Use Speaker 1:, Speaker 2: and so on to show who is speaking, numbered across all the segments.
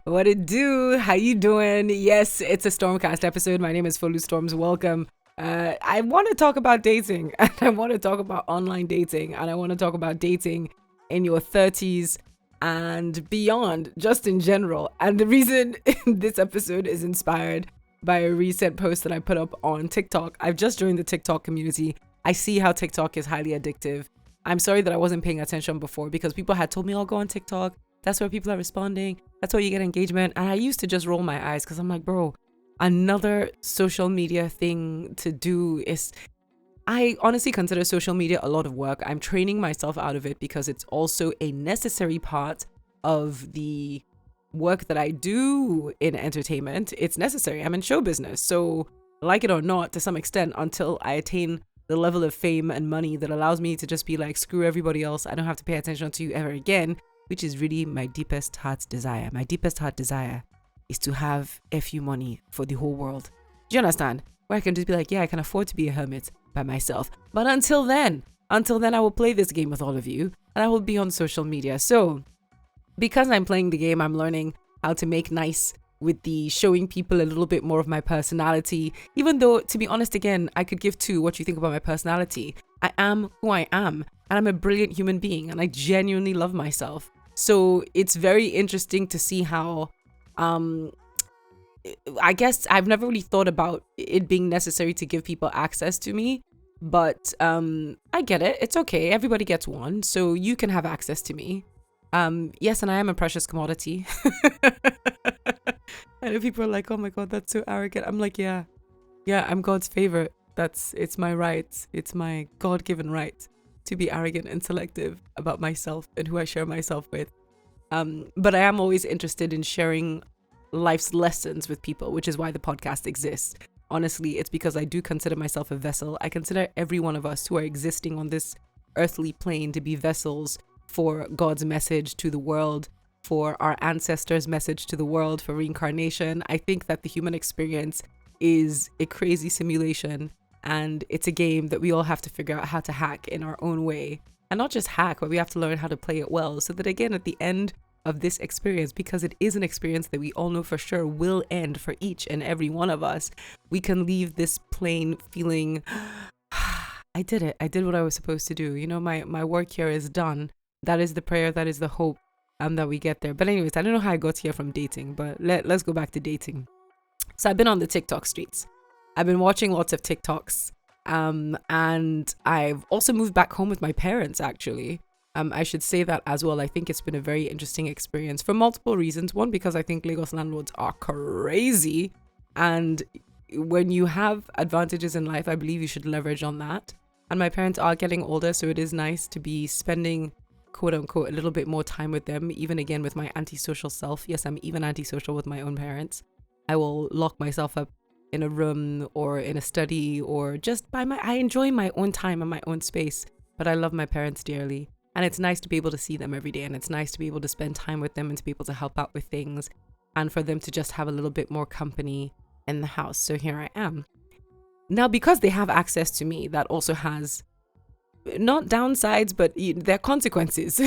Speaker 1: What it do? How you doing? Yes, it's a Stormcast episode. My name is Folu Storms. Welcome. I want to talk about dating, and I want to talk about online dating, and I want to talk about dating in your 30s and beyond, just in general. And the reason this episode is inspired by a recent post that I put up on TikTok. I've just joined the TikTok community. I see how TikTok is highly addictive. I'm sorry that I wasn't paying attention before because people had told me, I'll go on TikTok. That's where people are responding. That's where you get engagement. And I used to just roll my eyes because I'm like, bro, another social media thing to do is. I honestly consider social media a lot of work. I'm training myself out of it because it's also a necessary part of the work that I do in entertainment. It's necessary. I'm in show business. So, like it or not, to some extent, until I attain the level of fame and money that allows me to just be like, screw everybody else. I don't have to pay attention to you ever again, which is really my deepest heart's desire. My deepest heart desire is to have FU money for the whole world. Do you understand? Where I can just be like, yeah, I can afford to be a hermit by myself. But until then, I will play this game with all of you and I will be on social media. So because I'm playing the game, I'm learning how to make nice with the showing people a little bit more of my personality. Even though, to be honest, again, I could give two what you think about my personality. I am who I am, and I'm a brilliant human being, and I genuinely love myself. So it's very interesting to see how, I guess I've never really thought about it being necessary to give people access to me. But I get it. It's okay. Everybody gets one. So you can have access to me. Yes, and I am a precious commodity. And if people are like, oh my God, that's so arrogant. I'm like, yeah, I'm God's favorite. It's my right. It's my God-given right to be arrogant and selective about myself and who I share myself with. But I am always interested in sharing life's lessons with people, which is why the podcast exists. Honestly, it's because I do consider myself a vessel. I consider every one of us who are existing on this earthly plane to be vessels for God's message to the world, for our ancestors' message to the world, for reincarnation. I think that the human experience is a crazy simulation, and it's a game that we all have to figure out how to hack in our own way. And not just hack, but we have to learn how to play it well, so that again, at the end of this experience, because it is an experience that we all know for sure will end for each and every one of us, we can leave this plane feeling, I did it. I did what I was supposed to do. You know, my work here is done. That is the prayer. That is the hope that we get there. But anyways, I don't know how I got here from dating, but let's go back to dating. So I've been on the TikTok streets. I've been watching lots of TikToks. And I've also moved back home with my parents, actually. I should say that as well. I think it's been a very interesting experience for multiple reasons. One, because I think Lagos landlords are crazy. And when you have advantages in life, I believe you should leverage on that. And my parents are getting older, so it is nice to be spending, quote unquote, a little bit more time with them, even again with my antisocial self. Yes, I'm even antisocial with my own parents. I will lock myself up in a room or in a study or just I enjoy my own time and my own space, but I love my parents dearly. And it's nice to be able to see them every day, and it's nice to be able to spend time with them and to be able to help out with things and for them to just have a little bit more company in the house. So here I am. Now, because they have access to me, that also has not downsides, but there are consequences.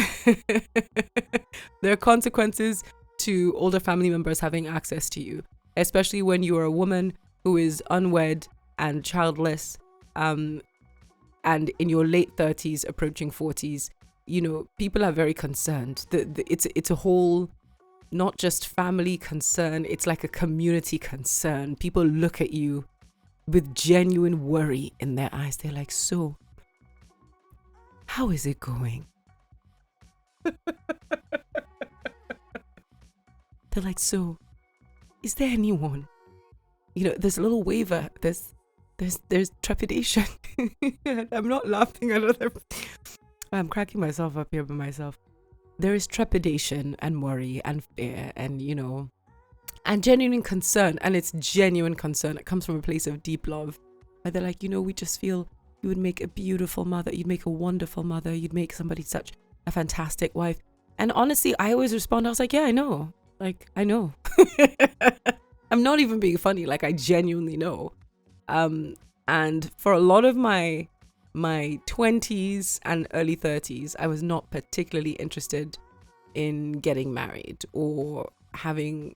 Speaker 1: There are consequences to older family members having access to you, especially when you are a woman who is unwed and childless, and in your late 30s, approaching 40s. You know, people are very concerned. It's a whole, not just family concern, it's like a community concern. People look at you with genuine worry in their eyes. They're like, so, how is it going? They're like, so, is there anyone? You know, there's a little waver. There's trepidation. I'm not laughing at other. I'm cracking myself up here by myself. There is trepidation and worry and fear and, you know, and genuine concern. And it's genuine concern. It comes from a place of deep love. Where they're like, you know, we just feel you would make a beautiful mother. You'd make a wonderful mother. You'd make somebody such a fantastic wife. And honestly, I always respond. I was like, yeah, I know. Like, I know. I'm not even being funny. Like, I genuinely know. And for a lot of my 20s and early 30s, I was not particularly interested in getting married or having.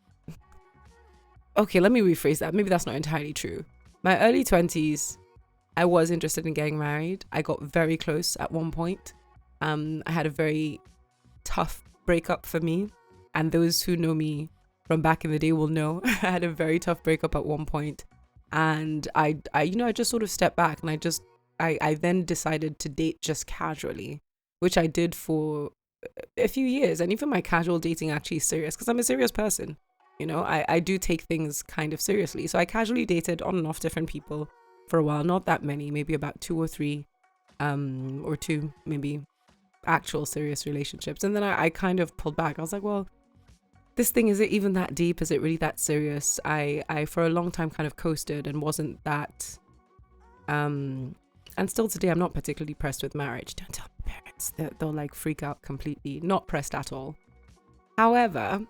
Speaker 1: Okay, let me rephrase that. Maybe that's not entirely true. My early 20s, I was interested in getting married. I got very close at one point. I had a very tough breakup for me. And those who know me from back in the day will know I had a very tough breakup at one point. And I just sort of stepped back and I then decided to date just casually, which I did for a few years. And even my casual dating actually is serious because I'm a serious person. I do take things kind of seriously. So I casually dated on and off different people for a while, not that many, maybe about 2 or 3, or 2, maybe actual serious relationships. And then I kind of pulled back. I was like, well, this thing, is it even that deep? Is it really that serious? I for a long time kind of coasted and wasn't that, and still today, I'm not particularly pressed with marriage. Don't tell parents. They'll like freak out completely. Not pressed at all. However,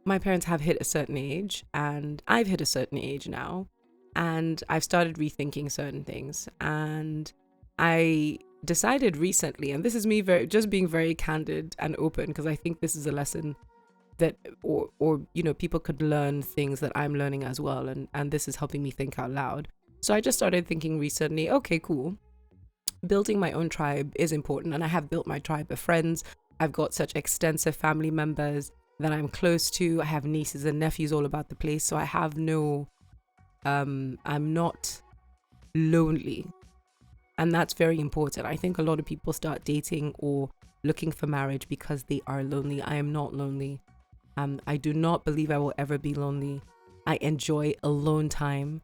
Speaker 1: my parents have hit a certain age and I've hit a certain age now, and I've started rethinking certain things. And I decided recently, and this is me just being very candid and open, because I think this is a lesson that or people could learn things that I'm learning as well, and this is helping me think out loud. So I just started thinking recently, okay, cool, building my own tribe is important, and I have built my tribe of friends. I've got such extensive family members that I'm close to. I have nieces and nephews all about the place, so I have no I'm not lonely, and that's very important. I think a lot of people start dating or looking for marriage because they are lonely. I am not lonely. I do not believe I will ever be lonely. I enjoy alone time.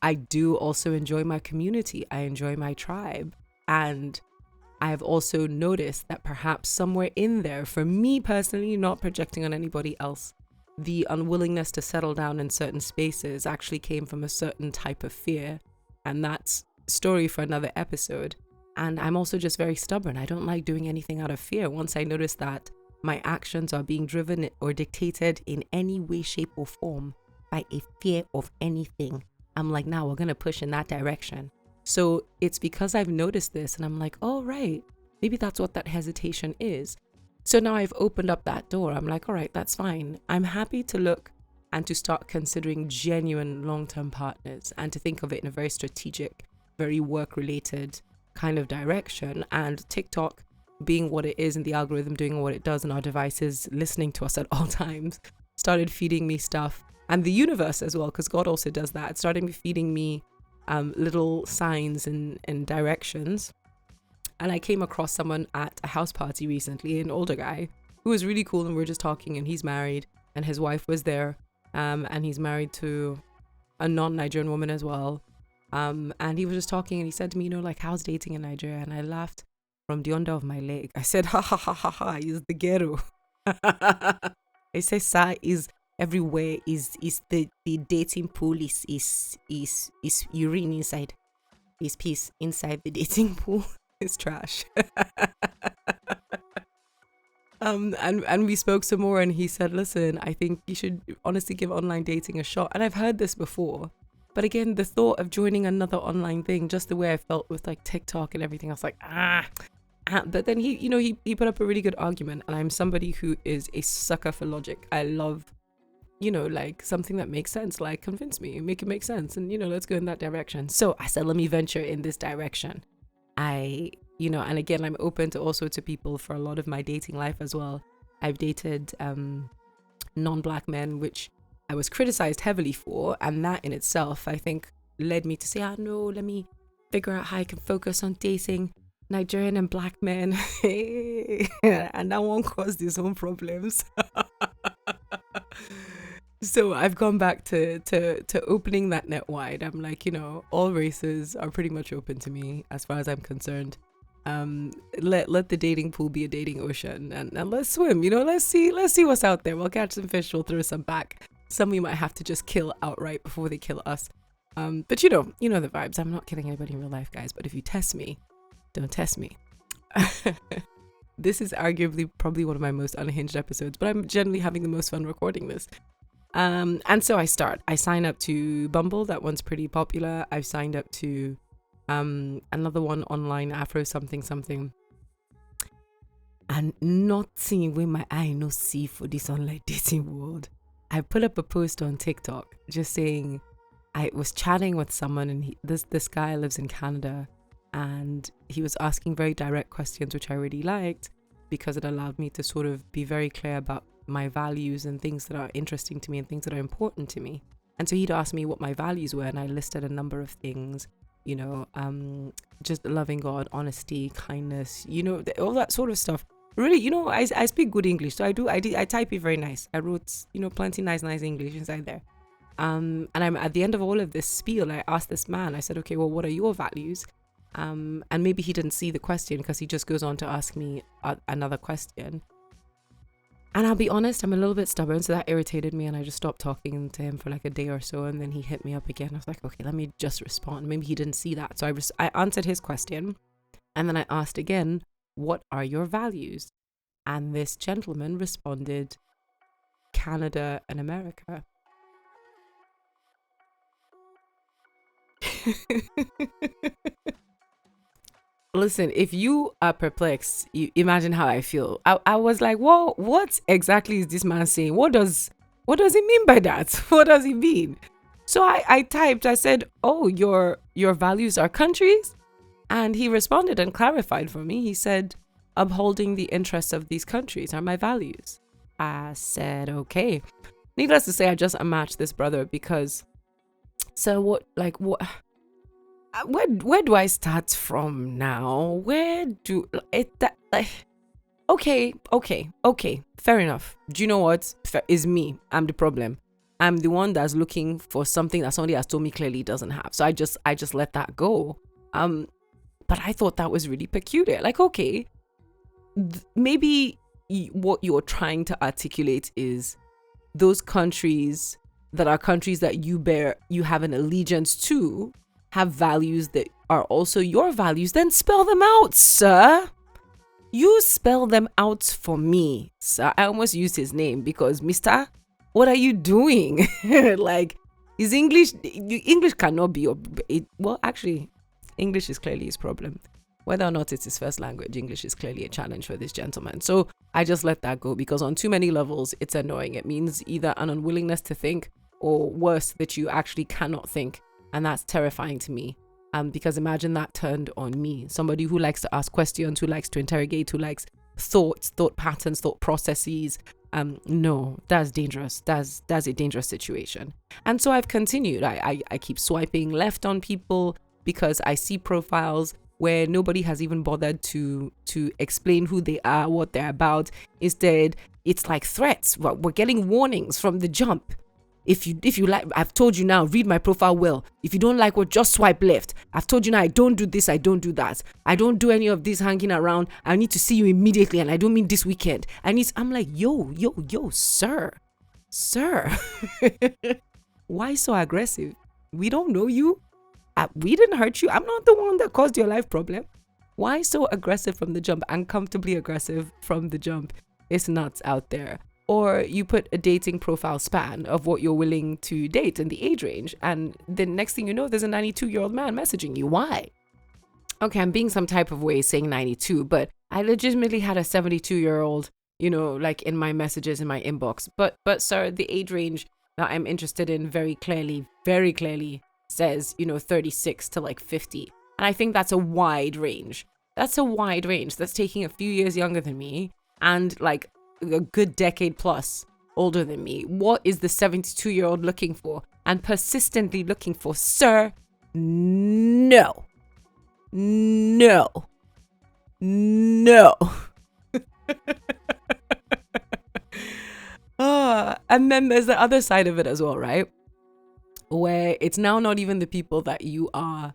Speaker 1: I do also enjoy my community. I enjoy my tribe. And I have also noticed that perhaps somewhere in there, for me personally, not projecting on anybody else, the unwillingness to settle down in certain spaces actually came from a certain type of fear. And that's story for another episode. And I'm also just very stubborn. I don't like doing anything out of fear. Once I notice that my actions are being driven or dictated in any way, shape, or form by a fear of anything, I'm like, now we're going to push in that direction. So it's because I've noticed this and I'm like, oh, right, maybe that's what that hesitation is. So now I've opened up that door. I'm like, all right, that's fine. I'm happy to look and to start considering genuine long-term partners and to think of it in a very strategic, very work-related kind of direction. And TikTok being what it is and the algorithm doing what it does and our devices listening to us at all times started feeding me stuff, and the universe as well, because God also does that. It started feeding me little signs and directions. And I came across someone at a house party recently, an older guy who was really cool, and we were just talking, and he's married and his wife was there, and he's married to a non-Nigerian woman as well. And he was just talking and he said to me, like, how's dating in Nigeria? And I laughed from the under of my leg. I said, ha ha ha ha ha, he's the ghetto. I said, sir, is everywhere, is the dating pool is urine inside. Is piss inside the dating pool. It's trash. And we spoke some more, and he said, listen, I think you should honestly give online dating a shot. And I've heard this before, but again, the thought of joining another online thing, just the way I felt with like TikTok and everything, I was like, but then he put up a really good argument, and I'm somebody who is a sucker for logic. I love, like something that makes sense, like convince me, make it make sense, and let's go in that direction. So I said, let me venture in this direction. And again, I'm open to all sorts of people for a lot of my dating life as well. I've dated non-black men, which I was criticized heavily for, and that in itself, I think, led me to say, no, let me figure out how I can focus on dating Nigerian and black men. And that won't cause these own problems. So I've gone back to opening that net wide. I'm like, all races are pretty much open to me as far as I'm concerned. Let the dating pool be a dating ocean, and let's swim. Let's see what's out there. We'll catch some fish, we'll throw some back. Some we might have to just kill outright before they kill us. But you know the vibes. I'm not killing anybody in real life, guys. But if you test me, don't test me. This is arguably probably one of my most unhinged episodes, but I'm generally having the most fun recording this. And so I sign up to Bumble. That one's pretty popular. I've signed up to another one online, Afro something. and nothing when my eye no see for this online dating world. I put up a post on TikTok just saying I was chatting with someone, and this guy lives in Canada, and he was asking very direct questions, which I really liked because it allowed me to sort of be very clear about my values and things that are interesting to me and things that are important to me. And so he'd asked me what my values were, and I listed a number of things, just loving God, honesty, kindness, all that sort of stuff. Really, I speak good English, so I type it very nice. I wrote, plenty nice English inside there. And I'm at the end of all of this spiel, I asked this man, I said, okay, well, what are your values? And maybe he didn't see the question because he just goes on to ask me another question. And I'll be honest, I'm a little bit stubborn, so that irritated me, and I just stopped talking to him for like a day or so, and then he hit me up again. I was like, okay, let me just respond. Maybe he didn't see that. So I answered his question, and then I asked again, what are your values? And this gentleman responded, Canada and America. Listen, if you are perplexed, you imagine how I feel. I was like, whoa, what exactly is this man saying? What does he mean by that? What does he mean? So I typed, I said, oh, your values are countries? And he responded and clarified for me. He said, upholding the interests of these countries are my values. I said, okay. Needless to say, I just unmatched this brother because, so what, where do I start from now? Okay, fair enough. Do you know what? Is me. I'm the problem. I'm the one that's looking for something that somebody has told me clearly doesn't have. So I just let that go. But I thought that was really peculiar. Like, okay, maybe what you're trying to articulate is those countries that are countries that you have an allegiance to have values that are also your values. Then spell them out, sir. You spell them out for me, sir. I almost used his name because, mister, what are you doing? Like, his English cannot be actually, English is clearly his problem. Whether or not it's his first language, English is clearly a challenge for this gentleman. So I just let that go because on too many levels, it's annoying. It means either an unwillingness to think or worse, that you actually cannot think. And that's terrifying to me. Because imagine that turned on me, somebody who likes to ask questions, who likes to interrogate, who likes thought patterns, thought processes. No, that's dangerous. That's a dangerous situation. And so I've continued. I keep swiping left on people because I see profiles where nobody has even bothered to explain who they are, what they're about. Instead, it's like threats. We're getting warnings from the jump. If you like, I've told you now, read my profile well. If you don't like what, just swipe left. I've told you now, I don't do this, I don't do that. I don't do any of this hanging around. I need to see you immediately, and I don't mean this weekend. I'm like, yo, sir. Why so aggressive? We don't know you. We didn't hurt you. I'm not the one that caused your life problem. Why so aggressive from the jump? Uncomfortably aggressive from the jump. It's nuts out there. Or you put a dating profile span of what you're willing to date in the age range. And the next thing you know, there's a 92-year-old man messaging you. Why? Okay, I'm being some type of way saying 92, but I legitimately had a 72-year-old, like in my messages in my inbox. But sir, the age range that I'm interested in very clearly says, 36 to like 50. And I think that's a wide range. That's taking a few years younger than me and like a good decade plus older than me. What is the 72-year-old looking for and persistently looking for, sir? No. And then there's the other side of it as well, right? Where it's now not even the people that you are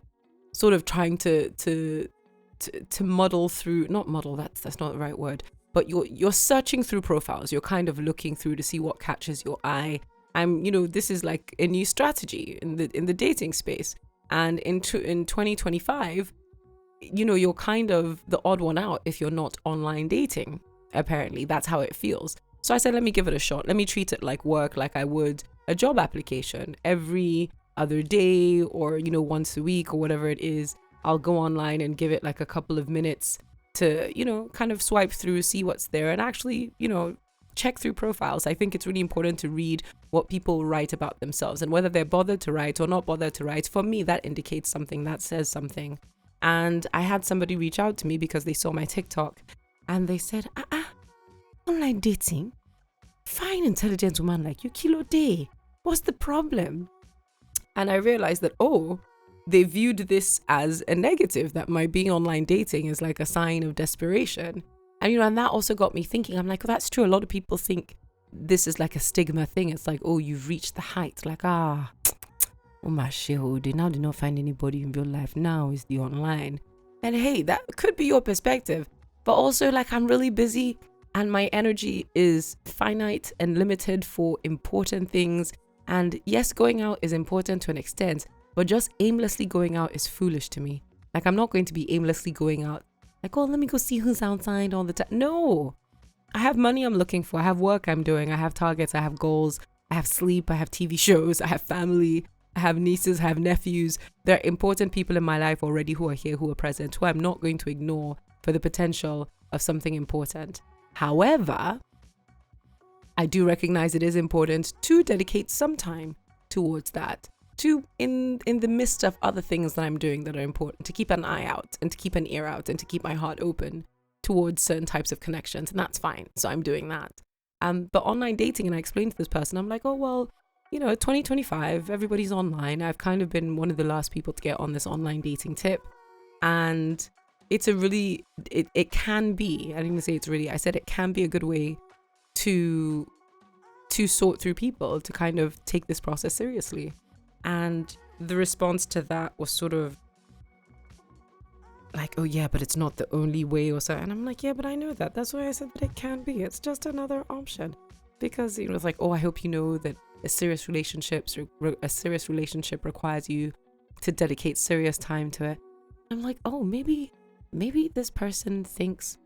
Speaker 1: sort of trying to muddle through, not muddle, that's not the right word, but you're searching through profiles. You're kind of looking through to see what catches your eye. This is like a new strategy in the dating space. And in 2025, you're kind of the odd one out if you're not online dating. Apparently, that's how it feels. So I said, let me give it a shot. Let me treat it like work, like I would a job application. Every other day or, once a week or whatever it is, I'll go online and give it like a couple of minutes to, kind of swipe through, see what's there, and actually, check through profiles. I think it's really important to read what people write about themselves, and whether they're bothered to write or not bothered to write. For me, that indicates something, that says something. And I had somebody reach out to me because they saw my TikTok, and they said, online dating, fine intelligent woman like you, kilo day, what's the problem? And I realized that, they viewed this as a negative, that my being online dating is like a sign of desperation. And, and that also got me thinking. I'm like, that's true. A lot of people think this is like a stigma thing. It's like, you've reached the height. Like, oh my shit, they now do not find anybody in real life. Now is the online. And hey, that could be your perspective. But also, like, I'm really busy and my energy is finite and limited for important things. And yes, going out is important to an extent, but just aimlessly going out is foolish to me. Like, I'm not going to be aimlessly going out. Like, let me go see who's outside all the time. No, I have money I'm looking for. I have work I'm doing. I have targets. I have goals. I have sleep. I have TV shows. I have family. I have nieces. I have nephews. There are important people in my life already who are here, who are present, who I'm not going to ignore for the potential of something important. However, I do recognize it is important to dedicate some time towards that, to in the midst of other things that I'm doing that are important, to keep an eye out and to keep an ear out and to keep my heart open towards certain types of connections. And that's fine. So I'm doing that. But online dating, and I explained to this person, I'm like, 2025, everybody's online. I've kind of been one of the last people to get on this online dating tip. And it's a really, it can be, I didn't even say it's really, I said it can be a good way to sort through people, to kind of take this process seriously. And the response to that was sort of like, but it's not the only way or so. And I'm like, but I know that. That's why I said that it can be. It's just another option. Because, it's like, I hope you know that a serious relationship requires you to dedicate serious time to it. I'm like, maybe this person thinks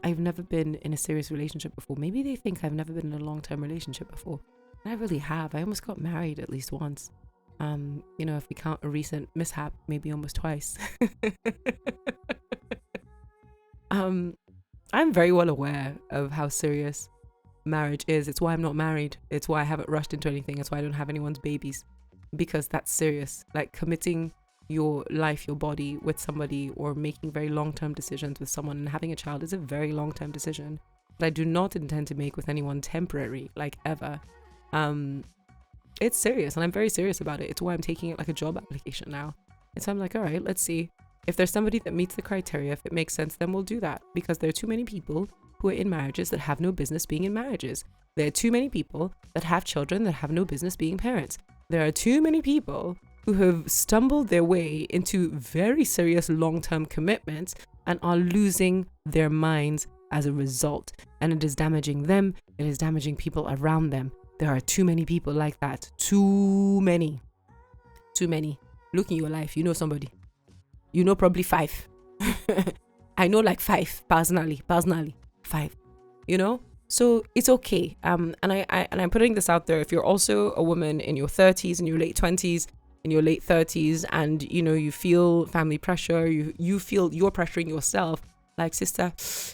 Speaker 1: I've never been in a serious relationship before. Maybe they think I've never been in a long-term relationship before. And I really have. I almost got married at least once. If we count a recent mishap, maybe almost twice. I'm very well aware of how serious marriage is. It's why I'm not married. It's why I haven't rushed into anything. It's why I don't have anyone's babies, because that's serious. Like, committing your life, your body with somebody, or making very long-term decisions with someone, and having a child is a very long-term decision that I do not intend to make with anyone temporary, like, ever. It's serious, and I'm very serious about it. It's why I'm taking it like a job application now. And so I'm like, all right, let's see. If there's somebody that meets the criteria, if it makes sense, then we'll do that. Because there are too many people who are in marriages that have no business being in marriages. There are too many people that have children that have no business being parents. There are too many people who have stumbled their way into very serious long-term commitments and are losing their minds as a result. And it is damaging them. It is damaging people around them. There are too many people like that. Too many. Look in your life. You know somebody. You know probably 5. I know like 5 personally. 5. So it's okay. And I'm putting this out there. If you're also a woman in your 30s, in your late 20s, in your late 30s, and you feel family pressure, you feel you're pressuring yourself, like, sister,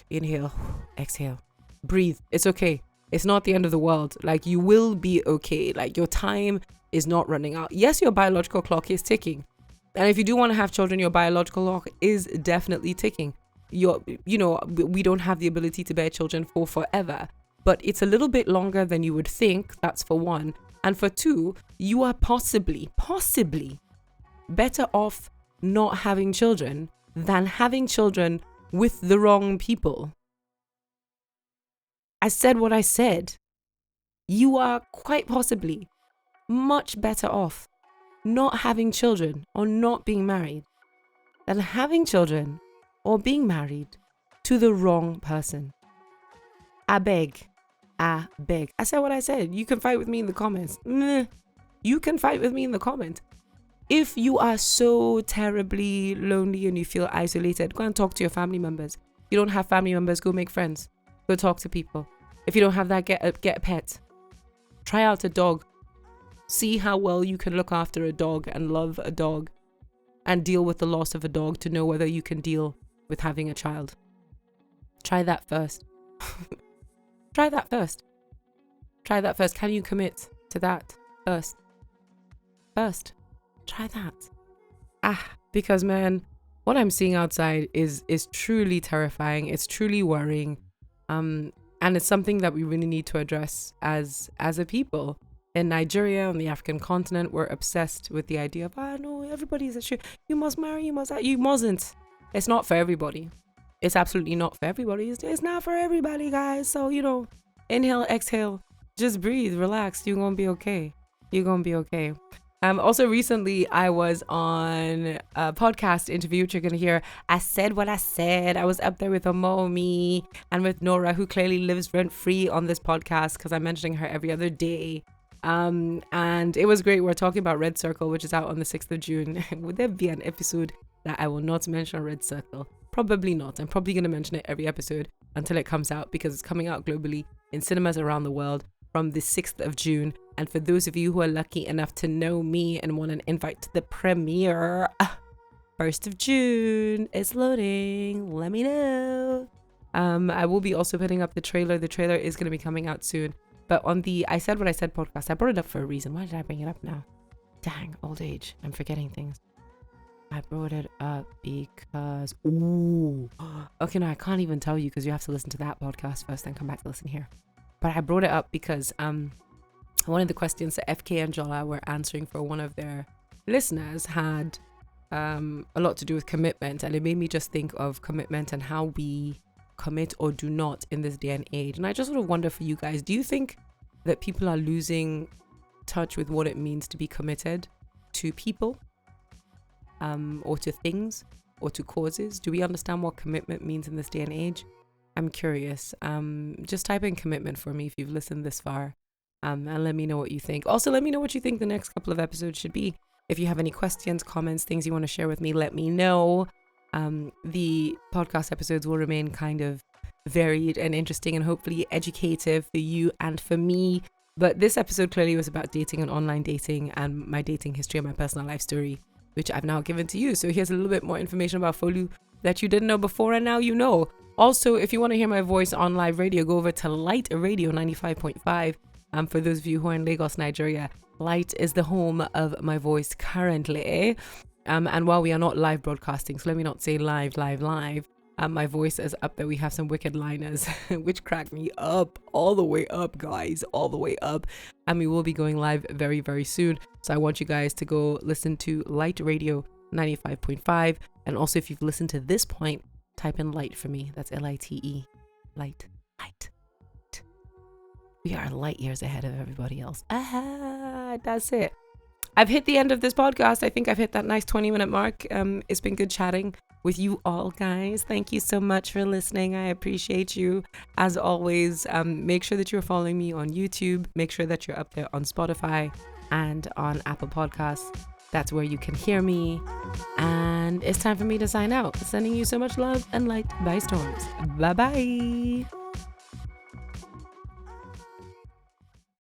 Speaker 1: inhale, exhale, breathe. It's okay. It's not the end of the world. Like, you will be okay. Like, your time is not running out. Yes, your biological clock is ticking. And if you do want to have children, your biological clock is definitely ticking. We don't have the ability to bear children for forever, but it's a little bit longer than you would think. That's for one. And for two, you are possibly better off not having children than having children with the wrong people. I said what I said. You are quite possibly much better off not having children or not being married than having children or being married to the wrong person. I beg. I said what I said. You can fight with me in the comments. You can fight with me in the comment. If you are so terribly lonely and you feel isolated, go and talk to your family members. If you don't have family members, go make friends. Go talk to people. If you don't have that, get a pet. Try out a dog. See how well you can look after a dog and love a dog and deal with the loss of a dog to know whether you can deal with having a child. Try that first. Try that first. Try that first. Can you commit to that first? Try that. Because man, what I'm seeing outside is truly terrifying. It's truly worrying. And it's something that we really need to address as a people. In Nigeria, on the African continent, we're obsessed with the idea of, no, everybody's a shit. You must marry, you mustn't. It's not for everybody. It's absolutely not for everybody. It's not for everybody, guys. So, inhale, exhale, just breathe, relax. You're going to be okay. You're going to be okay. Also recently I was on a podcast interview, which you're going to hear. I said what I said. I was up there with Omomi and with Nora, who clearly lives rent free on this podcast because I'm mentioning her every other day. And it was great. We're talking about Red Circle, which is out on the 6th of June. Would there be an episode that I will not mention Red Circle? Probably not. I'm probably going to mention it every episode until it comes out, because it's coming out globally in cinemas around the world from the 6th of June. And for those of you who are lucky enough to know me and want an invite to the premiere, 1st of June, it's loading. Let me know. I will be also putting up the trailer. The trailer is going to be coming out soon. But on the I Said What I Said podcast, I brought it up for a reason. Why did I bring it up now? Dang, old age. I'm forgetting things. I brought it up because... Ooh. Okay, no, I can't even tell you because you have to listen to that podcast first, then come back to listen here. But I brought it up because one of the questions that FK and Jola were answering for one of their listeners had a lot to do with commitment. And it made me just think of commitment and how we commit or do not in this day and age. And I just sort of wonder for you guys, do you think that people are losing touch with what it means to be committed to people, or to things, or to causes? Do we understand what commitment means in this day and age? I'm curious. Just type in commitment for me if you've listened this far, and let me know what you think. Also, let me know what you think the next couple of episodes should be. If you have any questions, comments, things you want to share with me, let me know. The podcast episodes will remain kind of varied and interesting and hopefully educative for you and for me. But this episode clearly was about dating and online dating and my dating history and my personal life story, which I've now given to you. So here's a little bit more information about Folu that you didn't know before, and now you know. Also, if you want to hear my voice on live radio, go over to Light Radio 95.5. For those of you who are in Lagos, Nigeria, Light is the home of my voice currently. And while we are not live broadcasting, so let me not say live, my voice is up there. We have some wicked liners, which crack me up, all the way up, guys, all the way up. And we will be going live very, very soon. So I want you guys to go listen to Light Radio 95.5. And also, if you've listened to this point, type in light for me. That's Lite. Light. We are light years ahead of everybody else. That's it. I've hit the end of this podcast. I think I've hit that nice 20-minute mark. It's been good chatting with you all, guys. Thank you so much for listening. I appreciate you. As always, make sure that you're following me on YouTube. Make sure that you're up there on Spotify and on Apple Podcasts. That's where you can hear me. And it's time for me to sign out. Sending you so much love and light by storms. Bye-bye.